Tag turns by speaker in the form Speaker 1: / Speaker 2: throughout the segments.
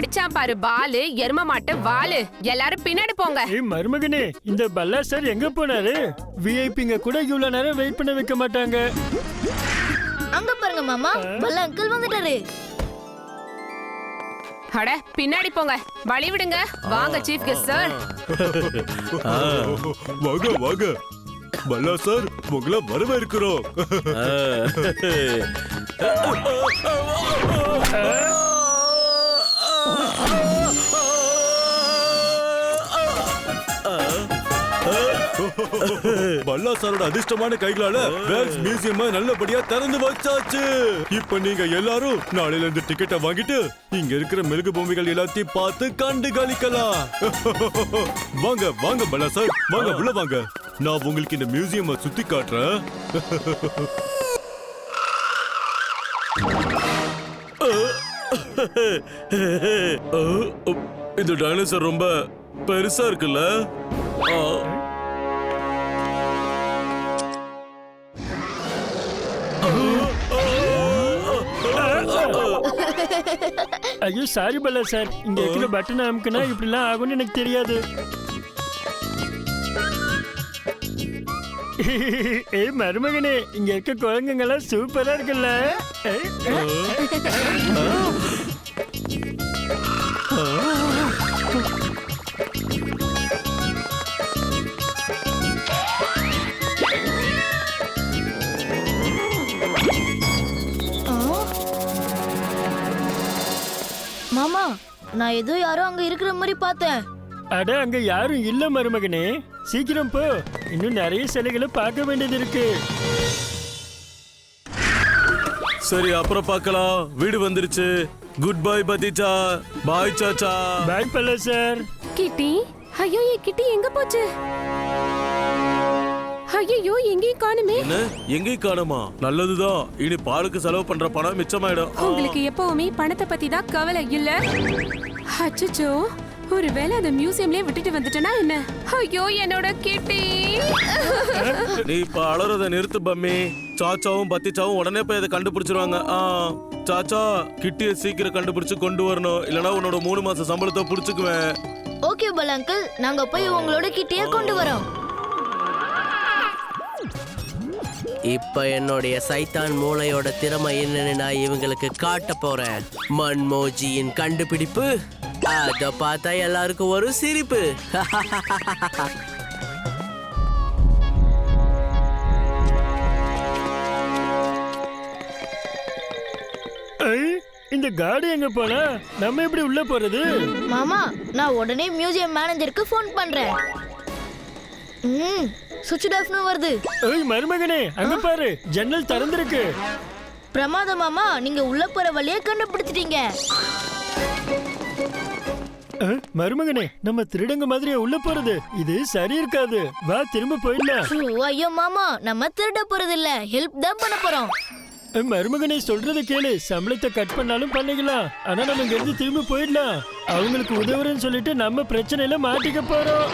Speaker 1: அடிச்சான் பாரு பாலு, எரும மாட்டு வாலு. எல்லாரும் பின்னாடி போங்க.
Speaker 2: மருமகனே, இந்த பல்லா சார் எங்க போனாரு? விஐபிங்க கூட இவ்வளவு நேரம் வெயிட் பண்ண வைக்க மாட்டாங்க.
Speaker 3: அங்க பாருங்க மாமா, பல்லா அங்கிள் வந்துட்டாரு.
Speaker 1: அட பின்னாடி போங்க, வழி விடுங்க. வாங்க சீஃப் கெஸ்ட் சார்.
Speaker 4: வாங்க வாங்க பல்லா சார், உங்களை வரவேற்கிறோம். பல்லா சாரோட அதிர்ஷ்டமான கைகளால வேக்ஸ் மியூசியம் நல்லபடியா திறந்து வச்சாச்சு. இப்ப நீங்க எல்லாரும் நாளையில இருந்து டிக்கெட்டை வாங்கிட்டு இங்க இருக்கிற மெழுகு பொம்மைகள் எல்லாத்தையும் பார்த்து கண்டு களிக்கலாம். வாங்க வாங்க பல்லா சார், வாங்க உள்ள வாங்க. நான் உங்களுக்கு இந்த மியூசியம் சுத்தி காட்டுறேன். இந்த டைனோசர் ரொம்ப பெருசா இருக்குல்ல?
Speaker 2: ஐயோ சாரி பல்லா சார், இங்க இருக்கிற பட்டன் அமுக்குனா இப்படிலாம் ஆகும்னு எனக்கு தெரியாது. மருமகனே, இங்க இருக்க குழந்தைங்க எல்லாம் சூப்பரா இருக்குல்ல?
Speaker 3: மாமா, நான் ஏதோ யாரோ அங்க இருக்கிற மாதிரி பார்த்தேன்.
Speaker 2: அட, அங்க யாரும் இல்ல மருமகனே. சீக்கிரம் போ, இன்னும் நிறைய சிலைகளை பார்க்க வேண்டியது இருக்கு.
Speaker 4: சரி, அப்புறம் பார்க்கலாம். வீடு வந்துருச்சு. Good bye பத்திச்சா. பாய் சாச்சா.
Speaker 2: பாய் பல்லா சார்.
Speaker 1: கிட்டி, ஐயோ என் கிட்டி எங்க போச்சு? ஐயோ எங்கேயும் காணுமே.
Speaker 4: என்ன, எங்கேயும் காணுமா? நல்லதுதான், இனி பாலுக்கு செலவு பண்ற பணம் மிச்சமாயிடும்.
Speaker 1: உங்களுக்கு எப்பவுமே பணத்தை பத்தி தான் கவலை இல்ல? அச்சச்சோ, ஒருவேளை அந்த மியூசியம்லயே விட்டுட்டு வந்துட்டேனா என்ன? ஐயோ என்னோட கிட்டி.
Speaker 4: நீ இப்ப அலறத நிறுத்து பம்மி. சாச்சாவும் பத்திச்சாவும் உடனே போய் அதை கண்டுபிடிச்சிருவாங்க. சாச்சா, கிட்டிய சீக்கிரம் கண்டுபிடிச்சு கொண்டு வரணும், இல்லனா உன்னோட 3 மாச சம்பளத்தை புடிச்சுக்குவேன்.
Speaker 3: ஓகே பல்லா அங்கிள், நாங்க போய் உங்களோட கிட்டியே கொண்டு வரோம்.
Speaker 5: இப்ப என்னுடைய சைத்தான் மூளையோட திறமை என்னன்னு நான் இவங்களுக்கு காட்ட போறேன். மன்மோஜியின் கண்டுபிடிப்பு. அத பார்த்தா எல்லாருக்கும் ஒரு சிரிப்பு.
Speaker 2: இந்த காடி எங்க போனா? நம்ம எப்படி உள்ள போறது?
Speaker 3: மாமா, நான் உடனே மியூசியம் மேனேஜருக்கு ஃபோன் பண்றேன். சுவிட்ச் ஆஃப்னு வருது.
Speaker 2: ஏய் மருமகனே, அங்க பாரு, ஜன்னல் திறந்திருக்கு.
Speaker 3: பிரமாதம் மாமா, நீங்க உள்ள போற வழியை கண்டுபிடிச்சிட்டீங்க.
Speaker 2: மருமகனே, நம்ம திருடங்க மாதிரியே உள்ள போறது இது சரி இருக்காது. வா திரும்ப போயிடலாம்.
Speaker 3: ஐயோ மாமா, நம்ம திருட போறது இல்ல, ஹெல்ப் தான் பண்ண போறோம்.
Speaker 2: மருமகனை சொல்றதை கேளு. சம்பளத்தை கட் பண்ணாலும் பண்ணிக்கலாம், ஆனா நம்ம இங்க இருந்து திரும்ப போயிடலாம். அவங்களுக்கு உதவுறேன்னு சொல்லிட்டு நம்ம பிரச்சனையில மாட்டிக்க போறோம்.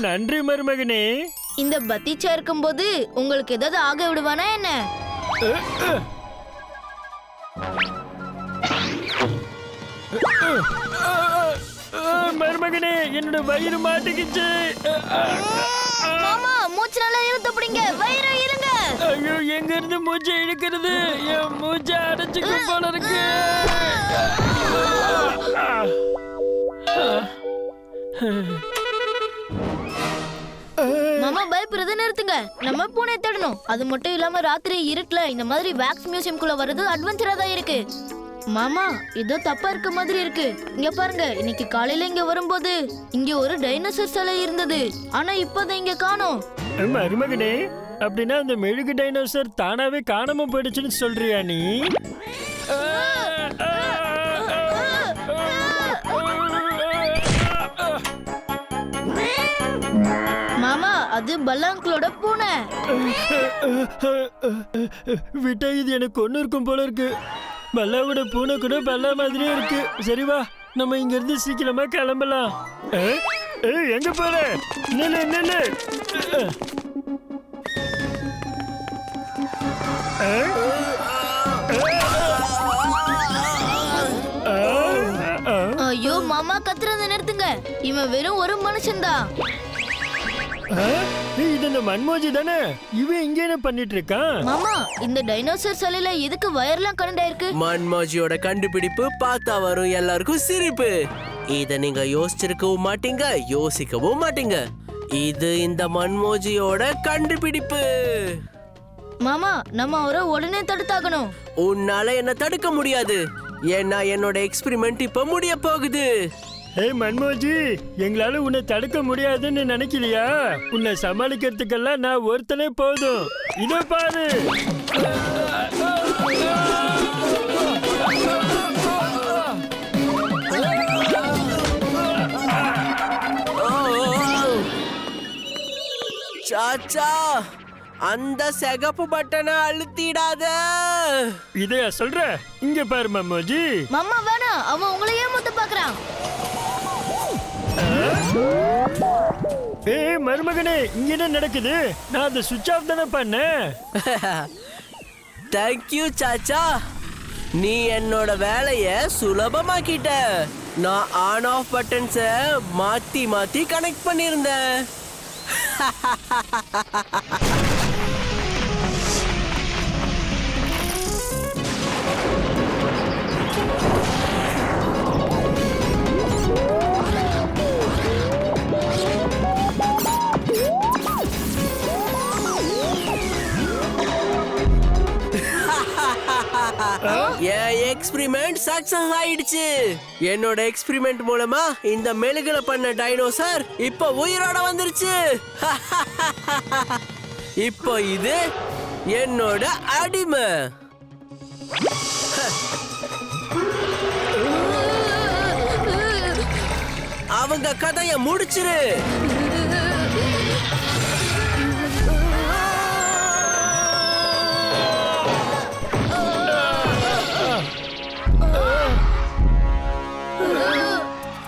Speaker 2: நன்றி மருமகனே.
Speaker 3: இந்த பத்திச்சா இருக்கும்போது உங்களுக்கு ஏதாவது ஆக விடுவானா என்ன?
Speaker 2: மருமகனே, என்னோட வயிறு மாட்டிக்கிச்சு.
Speaker 3: மாமா, மூச்சு நல்லா இழுத்து பிடிங்க, வயிறு இருங்க.
Speaker 2: ஐயோ, எங்க இருந்து மூச்சை இழுக்கிறது? என் மூச்சை அடைச்சுக்க போல இருக்கு.
Speaker 3: மாமா, பயப்படுறத நிறுத்துங்க. நம்ம பூனை தேடணும். அது மட்டும் இல்லாம ராத்திரி இருட்டுல இந்த மாதிரி வேக்ஸ் மியூசியம்குள்ள வர்றது அட்வென்ச்சரா தான் இருக்கு. மாமா, இதோ தப்பா இருக்க மாதிரி இருக்கு. இங்க பாருங்க, இன்னைக்கு காலையில இங்க வரும்போது இங்க ஒரு டைனோசர் சிலை இருந்தது, ஆனா இப்பதான் இங்க காணோம்.
Speaker 2: மருமகனே, அப்படின்னா அந்த மெழுகு டைனோசர் தானாவே காணாம போயிடுச்சுன்னு சொல்றியா நீ?
Speaker 3: மாமா, அது பல்லாங்களோட பூனை.
Speaker 2: விட்டா இது எனக்கு ஒண்ணு இருக்கும் போல இருக்கு. பல்லாவோட பூனை கூட பல்லா மாதிரியே இருக்கு. சரி வா, நம்ம இங்க இருந்து சீக்கிரமா கிளம்பலாம். எங்க போற? நில்லு நில்லு.
Speaker 3: இவன் வெறும் ஒரு மனுஷன்தான்.
Speaker 2: இது இந்த மன்மோஜி தானே? இவன் இங்க என்ன பண்ணிட்டு இருக்கான்?
Speaker 3: மாமா, இந்த டைனோசர் சிலையில எதுக்கு வயர்லாம் கனெக்ட் ஆயிருக்கு?
Speaker 5: மன்மோஜியோட கண்டுபிடிப்பு பார்த்தா வரும் எல்லாருக்கும் சிரிப்பு. இத நீங்க யோசிச்சிருக்கவும் மாட்டீங்க, யோசிக்கவும் மாட்டீங்க. இது இந்த மன்மோஜியோட கண்டுபிடிப்பு.
Speaker 3: மாமா, நம்ம அவரை உடனே தடுத்தாகணும்.
Speaker 5: உன்னால என்ன தடுக்க முடியாது, ஏன்னா என்னோட எக்ஸ்பெரிமெண்ட் இப்ப முடிய போகுது.
Speaker 2: ஏய் மன்மோஜி, எங்களால உன்னை தடுக்க முடியாதுன்னு நினைக்கலையா? உன்னை சமாளிக்கிறதுக்கெல்லாம் நான் ஒருத்தனே போதும். இத பாரு.
Speaker 5: சாச்சா, அந்த சிகப்பு பட்டனை அழுத்திடாத.
Speaker 2: இதையா சொல்ற? இங்க பாரு மன்மோஜி.
Speaker 3: மாமா வேணாம், அவன் உங்களையே முத்த பாக்குறான்.
Speaker 2: ஏய் மருமகனே, இங்க என்ன நடக்குது? நான் அதை சுவிட்ச் ஆஃப் தானே பண்ணேன்.
Speaker 5: தேங்க்யூ சாச்சா, நீ என்னோட வேலைய சுலபமாக்கிட்ட. நான் ஆன் ஆஃப் பட்டன்ஸை மாத்தி மாத்தி கனெக்ட் பண்ணியிருந்தேன். என் எக்ஸ்பெரிமெண்ட் சக்சஸ் ஆயிடுச்சு. என்னோட எக்ஸ்பெரிமெண்ட் மூலமா இந்த மெழுகுல பண்ண டைனோசர் இப்ப உயிரோட வந்துருச்சு. இப்போ இது என்னோட அடிமை. அவங்க கதைய முடிச்சிரு.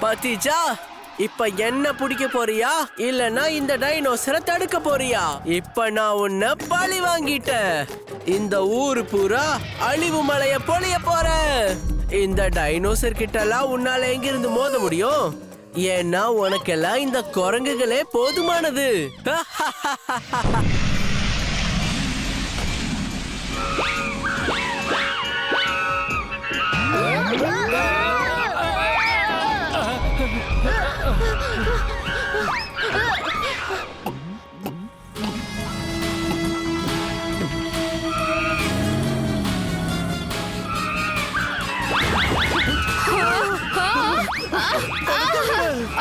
Speaker 5: பாத்தீச்சா, இப்ப என்ன பிடிக்க போறியா இல்லனா இந்த டைனோசரை தடுக்க போறியா? இப்ப நான் உன்னை பழி வாங்கிட்டேன். இந்த ஊரு பூரா அழிவு மலைய பொழிய போறேன். இந்த டைனோசர் கிட்ட எல்லாம் உன்னால எங்க இருந்து மோத முடியும்? ஏன்னா உனக்கெல்லாம் இந்த குரங்குகளே போதுமானது.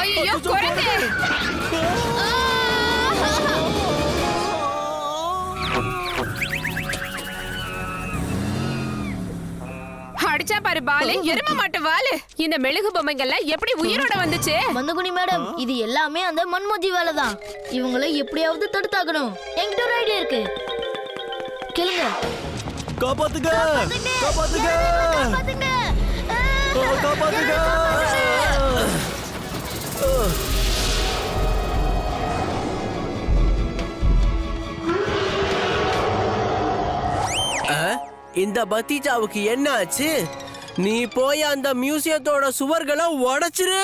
Speaker 1: ஐயோ குரங்கு! அடிச்சா பாரு பாலு, எரும மாட்டு வாலு. இந்த மெழுகு பொம்மைகள்லாம் எப்படி உயிரோட வந்துச்சு?
Speaker 3: மந்தகுனி மேடம், இது எல்லாமே அந்த மன்மோஜி வேலை தான். இவங்களை எப்படியாவது தடுத்தாகணும். என்கிட்ட ஒரு ஐடியா இருக்கு, கேளுங்க.
Speaker 4: காப்பாத்துங்க, காப்பாத்துங்க,
Speaker 3: காப்பாத்துங்க.
Speaker 4: காப்பாத்துங்க.
Speaker 5: இந்த பத்திஜாவுக்கு என்ன ஆச்சு? நீ போய் அந்த மியூசியத்தோட சுவர்களை உடைச்சிரு.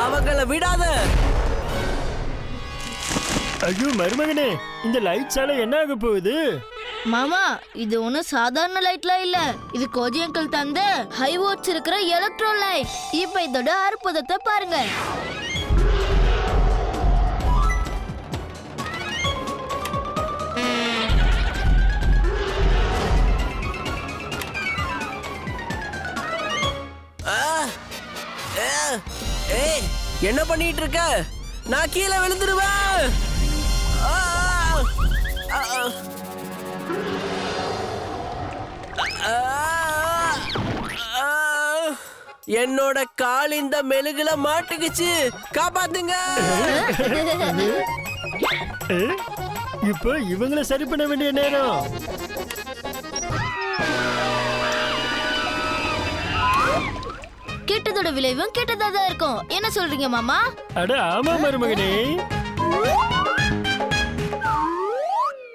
Speaker 5: அவங்கள விடாத.
Speaker 2: ஐயோ மருமகனே, இந்த லைட்ஸால என்ன ஆக போகுது?
Speaker 3: மாமா, இது ஒன்னும் சாதாரண லைட்லாம் இல்ல. இது கோஜி அங்கிள் தந்த ஹை வோல்ட்ஸ் இருக்கிற எலக்ட்ரோ லைட். இப்ப இதோட அற்புதத்தை பாருங்க.
Speaker 5: ஏய், என்ன பண்ணிட்டு இருக்க? நான் கீழே விழுந்துருவேன். என்னோட கால் இந்த மெழுகுல மாட்டுக்குச்சு. காப்பாத்துங்க.
Speaker 2: இப்போ இவங்கள சரி பண்ண வேண்டிய நேரம்.
Speaker 3: கெட்டதோட விளைவும் கெட்டதா தான் இருக்கும். என்ன சொல்றீங்க மாமா?
Speaker 2: அட ஆமா மருமகனே.